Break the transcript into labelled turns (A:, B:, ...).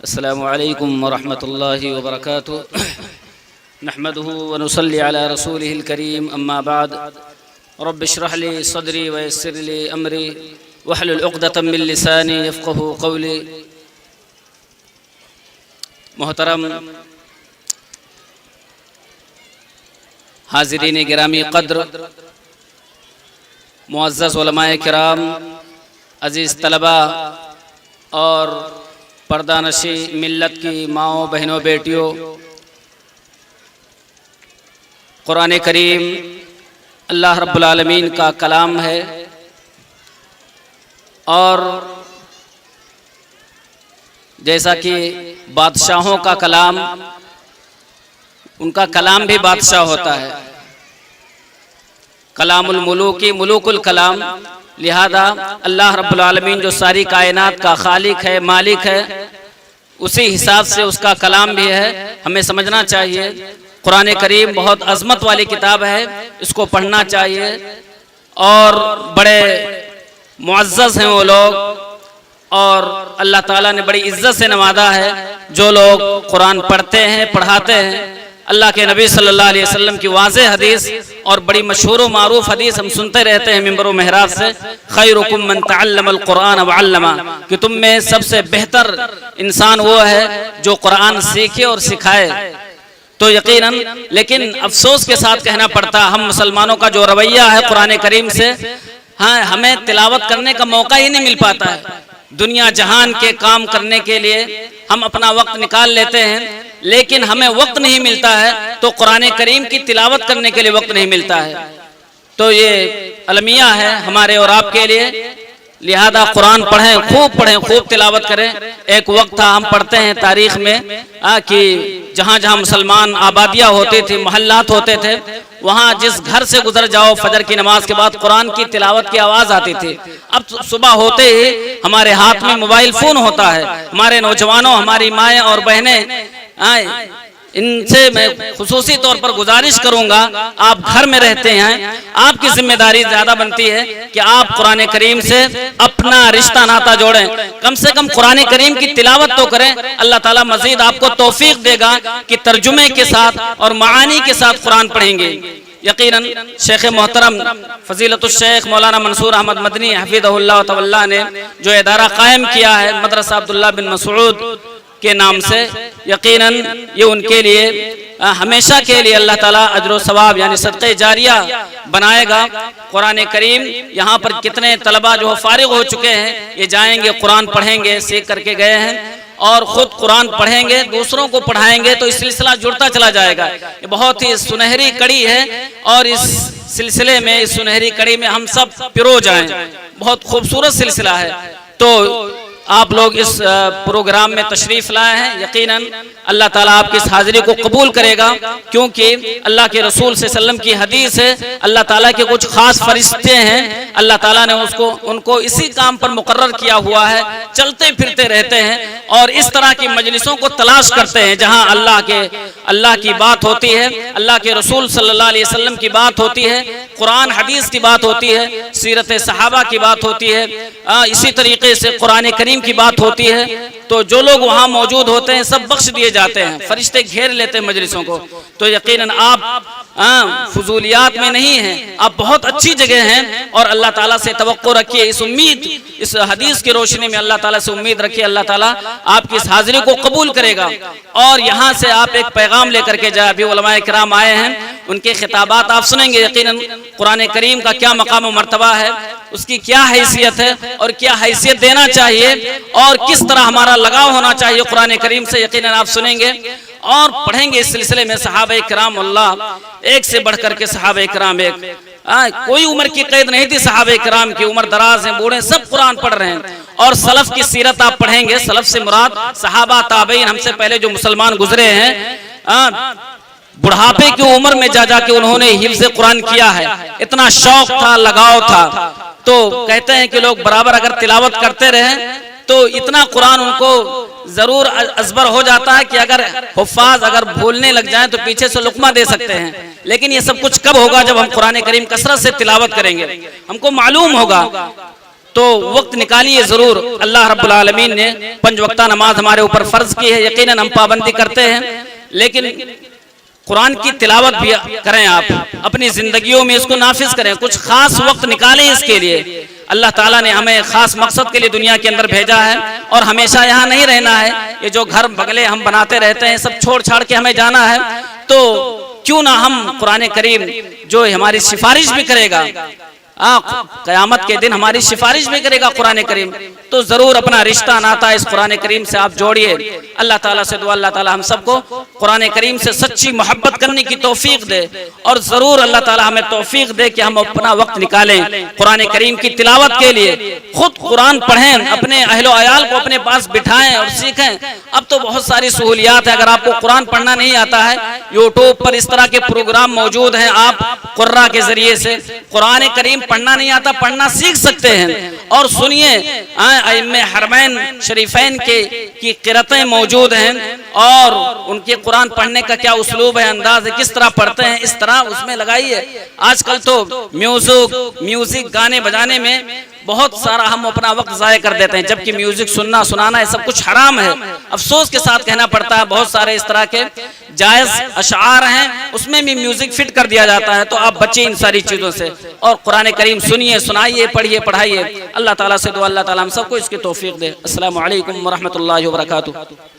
A: अस्सलामु अलैकुम वरहमतुल्लाहि वबरकातुहू। नहमदुहु व नुसल्ली अला रसूलिहिल करीम, अम्मा बाद। रब्बि इश्रह ली सदरी व यस्सिर ली अमरी वहलुल उक़दतम मिन लिसानी यफ़क़हू क़ौली। मोहतरम हाज़िरीन गिरामी क़द्र, मुअज़्ज़ज़ उलमाए किराम, अज़ीज़ तलबा और पर्दानशी मिल्लत की माओ बहनों बेटियों, कुरान करीम अल्लाह रब्बुल आलमीन का कलाम है और जैसा कि बादशाहों का कलाम, उनका कलाम भी बादशाह होता है, कलामुल मुलूकी मुलूकुल कलाम। लिहाजा अल्लाह रब्बुल आलमीन जो सारी कायनात का खालिक है, मालिक है, उसी हिसाब से उसका कलाम भी है, हमें समझना चाहिए। कुरान करीम बहुत अज़मत वाली किताब है, इसको पढ़ना चाहिए। और बड़े मुअज़्ज़ज़ हैं वो लोग, और अल्लाह ताला ने बड़ी इज्जत से नवाजा है जो लोग कुरान पढ़ते हैं, पढ़ाते हैं। अल्लाह के नबी सल्लल्लाहु अलैहि वसल्लम की वाज़ेह हदीस और बड़ी मशहूर व मारूफ हदीस हम सुनते रहते हैं मिंबर व मेहराब से, खैरुकुम मन तअल्लमल कुरान व अल्लमा, कि तुम में सबसे बेहतर इंसान वो है जो कुरान सीखे और सिखाए। तो यकीनन, लेकिन अफसोस के साथ कहना पड़ता, हम मुसलमानों का जो रवैया है कुरान करीम से, हाँ, हमें तिलावत करने का मौका ही नहीं मिल पाता है। दुनिया जहान के काम करने के लिए हम अपना वक्त निकाल लेते हैं, लेकिन हमें वक्त नहीं मिलता है तो कुरान करीम की तिलावत करने के लिए वक्त नहीं मिलता है। तो ये अलमिया है हमारे और आपके लिए। लिहाजा कुरान पढ़ें, खूब तिलावत करें। एक वक्त था, हम पढ़ते हैं तारीख में कि जहाँ जहाँ मुसलमान आबादियाँ होती थी, मोहल्लात होते थे, वहाँ जिस घर से गुजर जाओ फजर की नमाज के बाद कुरान की तिलावत की आवाज़ आती थी। अब सुबह होते ही हमारे हाथ में मोबाइल फ़ोन होता है। हमारे नौजवानों, हमारी माएँ और बहनें, इनसे मैं खुसूसी तौर पर गुजारिश करूंगा, आप घर में रहते हैं, आपकी जिम्मेदारी ज्यादा बनती है कि आप कुरान करीम से अपना रिश्ता नाता जोड़ें। कम से कम कुरान करीम की तिलावत तो करें। अल्लाह ताला मजीद आपको तौफीक देगा कि तर्जुमे के साथ और मानी के साथ कुरान पढ़ेंगे। यकीनन शेख मोहतरम फजीलतुश शेख मौलाना मंसूर अहमद मदनी हफिज़हुल्लाह तआला ने जो इदारा कायम किया है मदरसा अब्दुल्ला बिन मसऊद के नाम से, यकीनन ये उनके लिए हमेशा के लिए अल्लाह ताला अजर सवाब यानी सदक़े जारिया बनाएगा। कुरान करीम यहाँ पर कितने तलबा जो फारिग हो चुके हैं, ये जाएंगे कुरान पढ़ेंगे, सीख करके गए हैं और ख़ुद कुरान पढ़ेंगे, दूसरों को पढ़ाएंगे, तो इस सिलसिला जुड़ता चला जाएगा। ये बहुत ही सुनहरी कड़ी है और इस सिलसिले में, इस सुनहरी कड़ी में हम सब पिरो जाएं। बहुत खूबसूरत सिलसिला है। तो आप लोग इस प्रोग्राम में तशरीफ़ लाए हैं, यकीनन अल्लाह ताला आपकी इस हाज़िरी को कबूल करेगा, क्योंकि अल्लाह के रसूल सल्लल्लाहु अलैहि वसल्लम की हदीस है, अल्लाह ताला के कुछ ख़ास फरिश्ते हैं, अल्लाह ताला ने उनको इसी काम पर मुकर्रर किया हुआ है, चलते फिरते रहते हैं और इस तरह की मजलिसों को तलाश करते हैं जहाँ अल्लाह की बात होती है, अल्लाह के रसूल सल्लल्लाहु अलैहि वसल्लम की बात होती है, कुरान हदीस की बात होती है, सीरत सहाबा की बात होती है, इसी तरीके से कुरान करीम की बात होती है। तो जो लोग वहाँ मौजूद होते हैं सब बख्श दिए जाते हैं, फरिश्ते घेर लेते हैं मजलिसों को। तो यकीनन आप फजूलियात में नहीं हैं, आप बहुत अच्छी जगह हैं और अल्लाह ताला से तवक्को रखिए। इस हदीस की रोशनी में अल्लाह ताला से उम्मीद रखिए, अल्लाह ताला आपकी इस हाजिरी को कबूल करेगा। और यहाँ से आप एक पैगाम लेकर के जाए। अभी उलमाए किराम आए हैं, उनके खिताबात आप सुनेंगे। यकीनन कुरान करीम का क्या मकाम व मर्तबा है, उसकी क्या हैसियत है और क्या हैसियत देना चाहिए और किस तरह हमारा लगाव होना चाहिए कुरान करीम से, यकीनन आप सुनेंगे और पढ़ेंगे। इस सिलसिले में सहाबा किराम अल्लाह एक से बढ़कर के सहाबा किराम एक, कोई उम्र की कैद नहीं थी सहाबा किराम की, उम्र दराज हैं, बूढ़े सब कुरान पढ़ रहे हैं। और सलफ की सीरत आप पढ़ेंगे, सलफ से मुराद सहाबा ताबईन, हमसे पहले जो मुसलमान गुजरे हैं, बुढ़ापे की उम्र में जा के उन्होंने हिफ्ज़ कुरान किया है। इतना शौक था, लगाव था। तो कहते हैं कि लोग बराबर अगर तिलावत करते रहें तो इतना कुरान उनको जरूर अज़बर हो जाता है कि अगर हुफ़ाज़ अगर भूलने लग जाएं तो पीछे से लुक़मा दे सकते हैं। लेकिन ये सब कुछ कब होगा? जब हम कुरान करीम कसरत से तिलावत करेंगे। हमको मालूम होगा तो वक्त निकालिए ज़रूर। अल्लाह रब्बुल आलमीन ने 5 वक्ता नमाज हमारे ऊपर फ़र्ज की है, यकीनन हम पाबंदी करते हैं, लेकिन कुरान की तिलावत भी करें, आप अपनी ज़िंदगियों में इसको नाफिज करें, कुछ ख़ास वक्त निकालें इसके लिए। अल्लाह ताला ने हमें ख़ास मकसद के लिए दुनिया के अंदर भेजा है और हमेशा यहाँ नहीं रहना है। ये जो घर बगले हम बनाते रहते हैं, सब छोड़ छाड़ के हमें जाना है, तो क्यों ना हम कुरान करीम जो हमारी सिफारिश भी करेगा, क़यामत के दिन हमारी सिफारिश भी करेगा कुरान करीम, तो ज़रूर अपना रिश्ता नाता इस कुरान करीम से आप जोड़िए। अल्लाह ताला से दुआ, अल्लाह ताला हम सबको कुरान करीम से सच्ची मोहब्बत करने की तौफीक दे, और ज़रूर अल्लाह ताला हमें तौफीक दे कि हम अपना वक्त निकालें कुरान करीम की तिलावत के लिए, खुद कुरान पढ़ें, अपने अहलो अयाल को अपने पास बिठाएं और सीखें। अब तो बहुत सारी सहूलियात है, अगर आपको कुरान पढ़ना नहीं आता है, यूट्यूब पर इस तरह के प्रोग्राम मौजूद हैं, आप कुर्रा के जरिए से कुरान करीम पढ़ना नहीं आता, पढ़ना सीख सकते हैं। और सुनिए, इमाम हरमैन शरीफैन की क़िरातें मौजूद हैं, और उनके कुरान पढ़ने का क्या उसलूब है, अंदाज है, किस तरह पढ़ते हैं, इस तरह उसमें लगाइए। आजकल तो म्यूजिक गाने बजाने में बहुत सारा हम अपना वक्त ज़ाया कर देते हैं, जबकि म्यूजिक सुनना सुनाना ये सब कुछ हराम है। अफसोस के साथ कहना पड़ता है, बहुत सारे इस तरह के जायज़ अशार हैं, उसमें भी म्यूजिक फिट कर दिया जाता है। तो आप बचिए इन सारी चीज़ों से और कुरान करीम सुनिए, सुनाइए, पढ़िए, पढ़ाइए। अल्लाह ताला से दुआ, अल्लाह ताला हम सबको इसकी तौफीक दे। अस्सलामु अलैकुम व रहमतुल्लाहि व बरकातुहू।